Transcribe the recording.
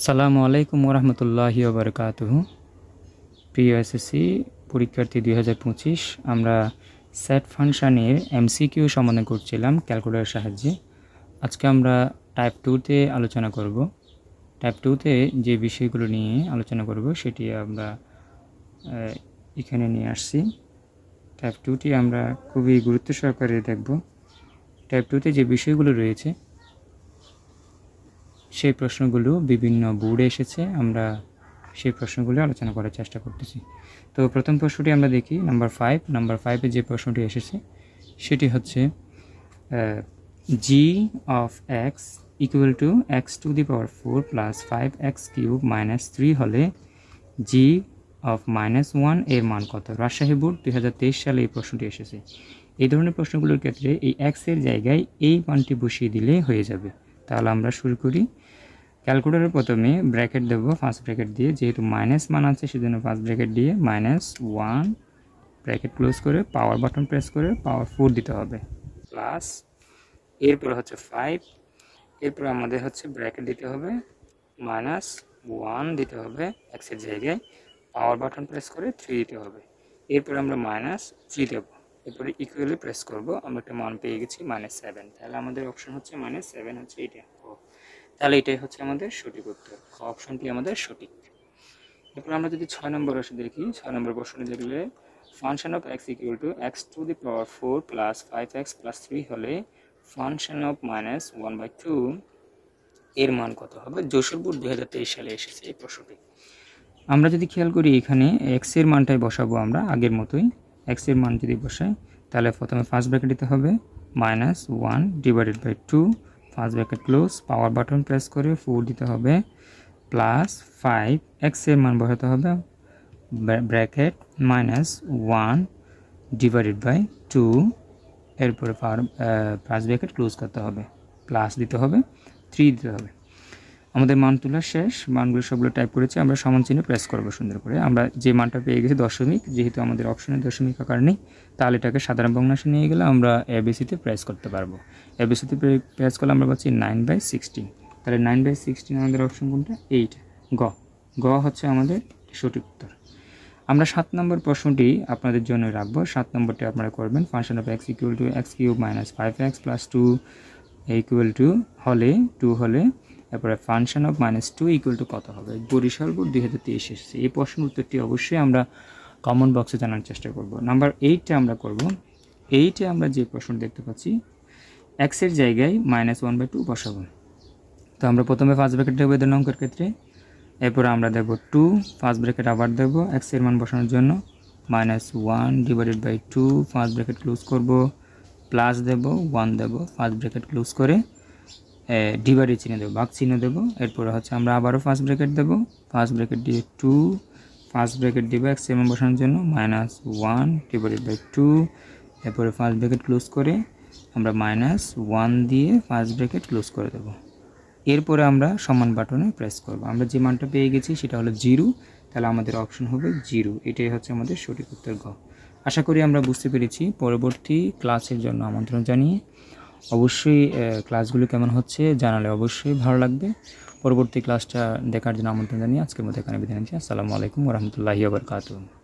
আসসালামু আলাইকুম ওরহমতুল্লাহি ওবরকাতুহু। প্রিয় এসএসসি পরীক্ষার্থী 2025, আমরা সেট ফাংশানের এমসিকিউ সমাধান করছিলাম ক্যালকুলেটরের সাহায্যে। আজকে আমরা টাইপ 2তে আলোচনা করব। টাইপ 2তে যে বিষয়গুলো নিয়ে আলোচনা করব সেটি আমরা এখানে নিয়ে আসছি। টাইপ 2টি আমরা খুবই গুরুত্ব সহকারে দেখব। টাইপ 2তে যে বিষয়গুলো রয়েছে সেই প্রশ্নগুলো বিভিন্ন বোর্ডে এসেছে, আমরা সেই প্রশ্নগুলো আলোচনা করার চেষ্টা করতেছি। তো প্রথম প্রশ্নটি আমরা দেখি, নাম্বার 5। যে প্রশ্নটি এসেছে সেটি হচ্ছে g of x equal to x to the power 4 প্লাস 5x কিউব মাইনাস 3 হলে জি অফ -1 এর মান কত? রাজশাহী বোর্ড 2023 সালে এই প্রশ্নটি এসেছে। এই ধরনের প্রশ্নগুলোর ক্ষেত্রে এই এক্সের জায়গায় এই মানটি বসিয়ে দিলে হয়ে যাবে। তাহলে আমরা শুরু করি। ক্যালকুলেটরের প্রথমে ব্র্যাকেট দেবো, ফার্স্ট ব্র্যাকেট দিয়ে, যেহেতু মাইনাস মান আছে সেজন্য ফার্স্ট ব্র্যাকেট দিয়ে -1 ব্র্যাকেট ক্লোজ করে পাওয়ার বাটন প্রেস করে পাওয়ার 4 দিতে হবে, প্লাস এরপর হচ্ছে 5, এরপর আমাদের হচ্ছে ব্র্যাকেট দিতে হবে -1 দিতে হবে এক্সের জায়গায়, পাওয়ার বাটন প্রেস করে 3 দিতে হবে, এরপর আমরা -3 দেব, এরপরে ইকুয়ালি প্রেস করব। আমরা একটা মান পেয়ে গেছি -7। তাহলে আমাদের অপশন হচ্ছে -7 হচ্ছে এটা। তাহলে এটাই হচ্ছে আমাদের সঠিক উত্তর, অপশনটি আমাদের সঠিক। এরপর আমরা যদি 6 নম্বর প্রশ্ন দেখি, 6 নম্বর প্রশ্নে দেখলে function of x equal to x to the power 4 প্লাস 5x প্লাস 3 হলে ফাংশন অফ -1/2 এর মান কত হবে? যশোর বোর্ড 2023 সালে এসেছে এই প্রশ্নটি। আমরা যদি খেয়াল করি এখানে এক্স এর মানটাই বসাবো আমরা আগের মতোই। এক্স এর মান যদি বসাই তাহলে প্রথমে ফার্স্ট ব্র্যাকেট দিতে হবে -1 divided by 2, first bracket close, power button press করে 4 দিতে হবে, প্লাস 5 এক্স এর মান বসাতে হবে, ব্র্যাকেট -1 ডিভাইডেড বাই 2, এরপরে ফার্স্ট ব্র্যাকেট ক্লোজ করতে হবে, প্লাস দিতে হবে, 3 দিতে হবে। আমাদের মান তোলা শেষ, মানগুলো সবগুলো টাইপ করেছি, আমরা সমান চিহ্ন প্রেস করবো সুন্দর করে। আমরা যে মানটা পেয়ে গেছি দশমিক, যেহেতু আমাদের অপশনে দশমিক আকার নেই তাহলে এটাকে সাধারণ ভগ্নাংশে নিয়ে গেলে আমরা এবিসিতে প্রেস করতে পারবো। এবিসিতে প্রেস করলে আমরা পাচ্ছি 9/16। তাহলে 9/16 আমাদের অপশন কোনটা? এইটা, গ হচ্ছে আমাদের সঠিক উত্তর। আমরা 7 নম্বর প্রশ্নটি আপনাদের জন্য রাখবো। 7 নম্বরটি আপনারা করবেন। Function of x equal to x cube minus 5x plus 2 equal to হলে 2 হলে তারপরে ফাংশন অফ -2 ইকুয়াল টু কত হবে? বরিশাল বোর্ড 2023 এসেছে। এই প্রশ্নের উত্তরটি অবশ্যই আমরা কমন বক্সে জানার চেষ্টা করব। নাম্বার 8 আমরা করব। 8 আমরা যে প্রশ্ন দেখতে পাচ্ছি x এর জায়গায় -1/2 বসাবো। তো আমরা প্রথমে ফার্স্ট ব্র্যাকেট দেবো এদের অঙ্কের ক্ষেত্রে, এরপর আমরা দেব 2, ফার্স্ট ব্র্যাকেট আবার দেব x এর মান বসানোর জন্য, -1 divided by 2, first bracket close করব, প্লাস দেব 1 দেব, ফার্স্ট ব্র্যাকেট ক্লোজ করে ডিভাইডের চিহ্ন দেবো, ভাগ চিহ্ন দেবো, এরপরে হচ্ছে আমরা আবারও ফার্স্ট ব্র্যাকেট দেবো, ফার্স্ট ব্র্যাকেট দিয়ে 2, ফার্স্ট ব্র্যাকেট দেবো এক্স এর মান বসানোর জন্য, -1 ডিভাইডেড বাই 2, এরপরে ফার্স্ট ব্র্যাকেট ক্লোজ করে আমরা -1 দিয়ে ফার্স্ট ব্র্যাকেট ক্লোজ করে দেবো, এরপরে আমরা সমান বাটনে প্রেস করব। আমরা যে মানটা পেয়ে গেছি সেটা হলো 0, তাহলে আমাদের অপশন হবে 0। এটাই হচ্ছে আমাদের সঠিক উত্তর গ। আশা করি আমরা বুঝতে পেরেছি। পরবর্তী ক্লাসের জন্য আমন্ত্রণ জানিয়ে অবশ্যই ক্লাসগুলো কেমন হচ্ছে জানালে অবশ্যই ভালো লাগবে। পরবর্তী ক্লাসটা দেখার জন্য আমন্ত্রণ জানিয়ে আজকের মতো এখানে বিদায় নিচ্ছি। আসসালামু আলাইকুম ওয়া রাহমাতুল্লাহি ওয়া বারাকাতুহু।